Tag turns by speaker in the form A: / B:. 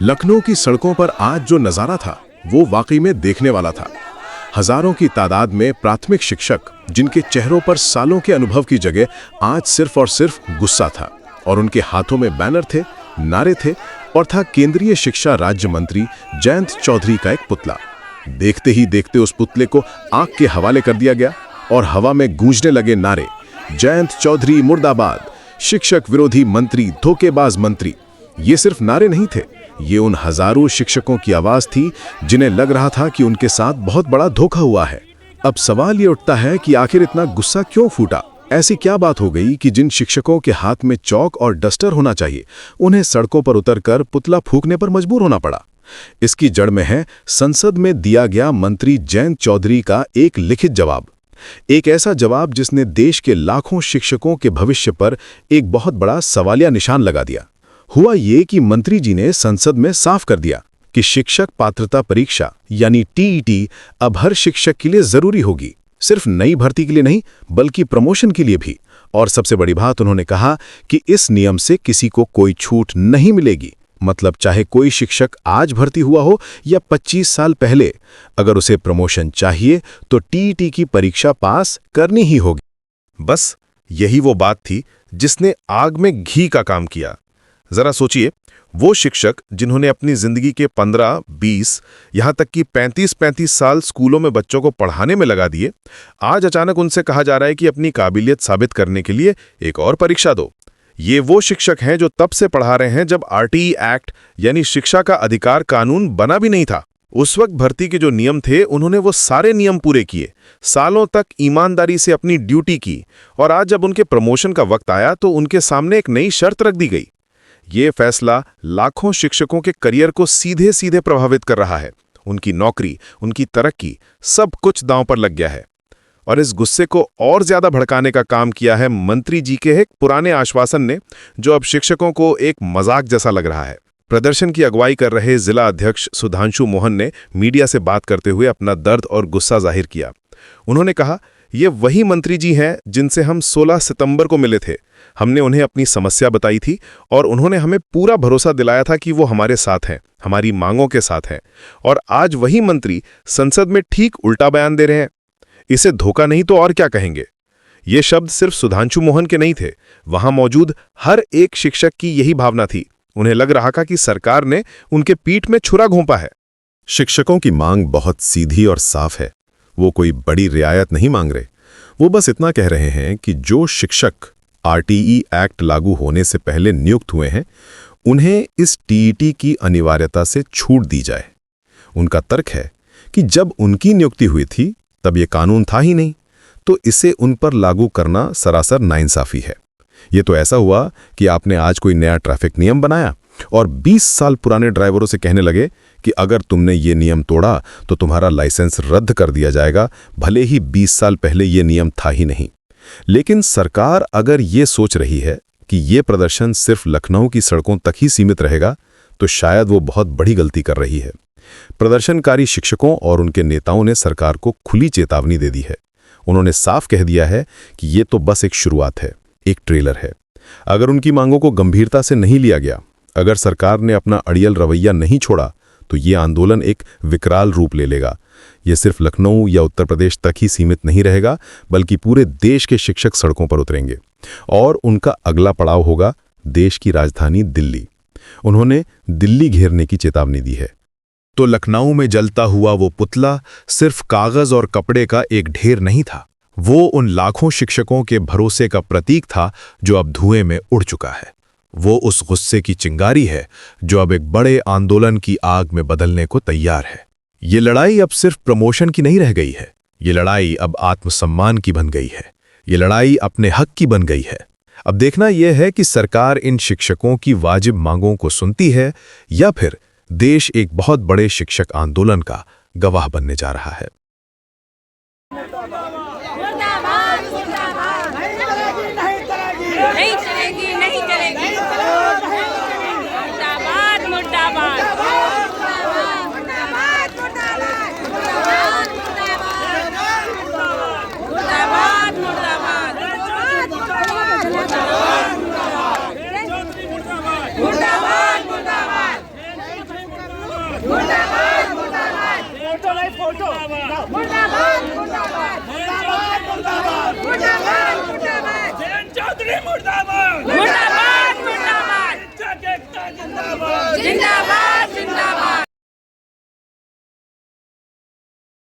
A: लखनऊ की सड़कों पर आज जो नज़ारा था वो वाकई में देखने वाला था। हजारों की तादाद में प्राथमिक शिक्षक, जिनके चेहरों पर सालों के अनुभव की जगह आज सिर्फ और सिर्फ गुस्सा था, और उनके हाथों में बैनर थे, नारे थे, और था केंद्रीय शिक्षा राज्य मंत्री जयंत चौधरी का एक पुतला। देखते ही देखते उस पुतले को आग के हवाले कर दिया गया और हवा में गूंजने लगे नारे, जयंत चौधरी मुर्दाबाद, शिक्षक विरोधी मंत्री, धोखेबाज मंत्री। ये सिर्फ नारे नहीं थे, ये उन हजारों शिक्षकों की आवाज थी जिन्हें लग रहा था कि उनके साथ बहुत बड़ा धोखा हुआ है। अब सवाल ये उठता है कि आखिर इतना गुस्सा क्यों फूटा? ऐसी क्या बात हो गई कि जिन शिक्षकों के हाथ में चौक और डस्टर होना चाहिए, उन्हें सड़कों पर उतरकर पुतला फूंकने पर मजबूर होना पड़ा? इसकी जड़ में है संसद में दिया गया मंत्री जयंत चौधरी का एक लिखित जवाब। एक ऐसा जवाब जिसने देश के लाखों शिक्षकों के भविष्य पर एक बहुत बड़ा सवालिया निशान लगा दिया। हुआ ये कि मंत्री जी ने संसद में साफ कर दिया कि शिक्षक पात्रता परीक्षा यानी टीईटी अब हर शिक्षक के लिए जरूरी होगी, सिर्फ नई भर्ती के लिए नहीं बल्कि प्रमोशन के लिए भी। और सबसे बड़ी बात, उन्होंने कहा कि इस नियम से किसी को कोई छूट नहीं मिलेगी। मतलब चाहे कोई शिक्षक आज भर्ती हुआ हो या 25 साल पहले, अगर उसे प्रमोशन चाहिए तो टीईटी की परीक्षा पास करनी ही होगी।
B: बस यही वो बात थी जिसने आग में घी का काम किया। जरा सोचिए, वो शिक्षक जिन्होंने अपनी जिंदगी के 15, 20, यहां तक कि 35 साल स्कूलों में बच्चों को पढ़ाने में लगा दिए, आज अचानक उनसे कहा जा रहा है कि अपनी काबिलियत साबित करने के लिए एक और परीक्षा दो। ये वो शिक्षक हैं जो तब से पढ़ा रहे हैं जब आरटीई एक्ट यानी शिक्षा का अधिकार कानून बना भी नहीं था। उस वक्त भर्ती के जो नियम थे, उन्होंने वो सारे नियम पूरे किए, सालों तक ईमानदारी से अपनी ड्यूटी की, और आज जब उनके प्रमोशन का वक्त आया तो उनके सामने एक नई शर्त रख दी गई। ये फैसला लाखों शिक्षकों के करियर को सीधे सीधे प्रभावित कर रहा है। उनकी नौकरी, उनकी तरक्की, सब कुछ दांव पर लग गया है। और इस गुस्से को और ज्यादा भड़काने का काम किया है मंत्री जी के एक पुराने आश्वासन ने, जो अब शिक्षकों को एक मजाक जैसा लग रहा है। प्रदर्शन की अगुवाई कर रहे जिला अध्यक्ष सुधांशु मोहन ने मीडिया से बात करते हुए अपना दर्द और गुस्सा जाहिर किया। उन्होंने कहा, ये वही मंत्री जी हैं जिनसे हम 16 सितंबर को मिले थे। हमने उन्हें अपनी समस्या बताई थी और उन्होंने हमें पूरा भरोसा दिलाया था कि वो हमारे साथ हैं, हमारी मांगों के साथ हैं। और आज वही मंत्री संसद में ठीक उल्टा बयान दे रहे हैं। इसे धोखा नहीं तो और क्या कहेंगे? ये शब्द सिर्फ सुधांशु मोहन के नहीं थे, वहां मौजूद हर एक शिक्षक की यही भावना थी। उन्हें लग रहा था कि सरकार ने उनके पीठ में छुरा घोंपा है।
C: शिक्षकों की मांग बहुत सीधी और साफ है। वो कोई बड़ी रियायत नहीं मांग रहे। वो बस इतना कह रहे हैं कि जो शिक्षक आरटीई एक्ट लागू होने से पहले नियुक्त हुए हैं, उन्हें इस टीईटी की अनिवार्यता से छूट दी जाए। उनका तर्क है कि जब उनकी नियुक्ति हुई थी तब ये कानून था ही नहीं, तो इसे उन पर लागू करना सरासर नाइंसाफी है। ये तो ऐसा हुआ कि आपने आज कोई नया ट्रैफिक नियम बनाया और 20 साल पुराने ड्राइवरों से कहने लगे कि अगर तुमने ये नियम तोड़ा तो तुम्हारा लाइसेंस रद्द कर दिया जाएगा, भले ही 20 साल पहले ये नियम था ही नहीं। लेकिन सरकार अगर ये सोच रही है कि ये प्रदर्शन सिर्फ लखनऊ की सड़कों तक ही सीमित रहेगा, तो शायद वो बहुत बड़ी गलती कर रही है। प्रदर्शनकारी शिक्षकों और उनके नेताओं ने सरकार को खुली चेतावनी दे दी है। उन्होंने साफ कह दिया है कि ये तो बस एक शुरुआत है, एक ट्रेलर है। अगर उनकी मांगों को गंभीरता से नहीं लिया गया, अगर सरकार ने अपना अड़ियल रवैया नहीं छोड़ा, तो ये आंदोलन एक विकराल रूप ले लेगा। ये सिर्फ लखनऊ या उत्तर प्रदेश तक ही सीमित नहीं रहेगा, बल्कि पूरे देश के शिक्षक सड़कों पर उतरेंगे और उनका अगला पड़ाव होगा देश की राजधानी दिल्ली। उन्होंने दिल्ली घेरने की चेतावनी दी है।
A: तो लखनऊ में जलता हुआ वो पुतला सिर्फ कागज और कपड़े का एक ढेर नहीं था, वो उन लाखों शिक्षकों के भरोसे का प्रतीक था जो अब धुएं में उड़ चुका है। वो उस गुस्से की चिंगारी है जो अब एक बड़े आंदोलन की आग में बदलने को तैयार है। ये लड़ाई अब सिर्फ प्रमोशन की नहीं रह गई है, ये लड़ाई अब आत्मसम्मान की बन गई है, ये लड़ाई अपने हक की बन गई है। अब देखना यह है कि सरकार इन शिक्षकों की वाजिब मांगों को सुनती है या फिर देश एक बहुत बड़े शिक्षक आंदोलन का गवाह बनने जा रहा है।
D: नहीं चलेगी, नहीं चलेगी। मुर्दाबाद, मुर्दाबाद। मुर्दाबाद, मुर्दाबाद। मुर्दाबाद, मुर्दाबाद। मुर्दाबाद मुर्दाबाद मुर्दाबाद मुर्दाबाद मुर्दाबाद